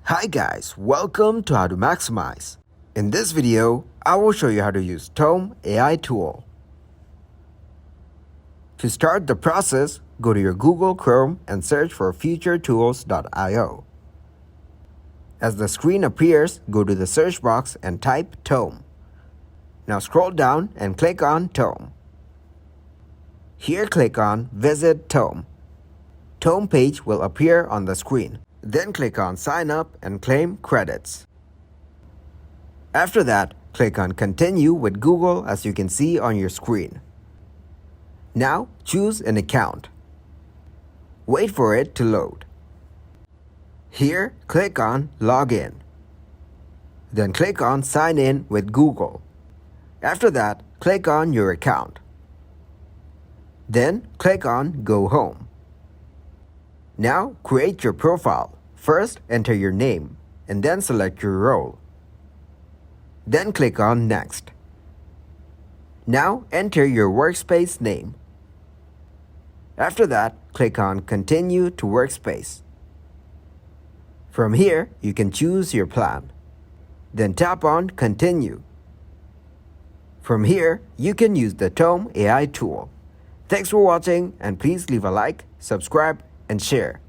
Hi guys, welcome to How to Maximize. In this video, I will show you how to use Tome AI tool. To start the process, go to your Google Chrome and search for futuretools.io. As the screen appears, go to the search box and type Tome. Now scroll down and click on Tome. Here click on Visit Tome. Tome page will appear on the screen. Then click on Sign Up and claim credits. After that, click on Continue with Google as you can see on your screen. Now choose an account. Wait for it to load. Here, click on Login. Then click on Sign In with Google. After that, click on your account. Then click on Go Home. Now create your profile. First, enter your name and then select your role. Then click on Next. Now enter your workspace name. After that, click on Continue to Workspace. From here, you can choose your plan. Then tap on Continue. From here, you can use the Tome AI tool. Thanks for watching and please leave a like, subscribe, and share.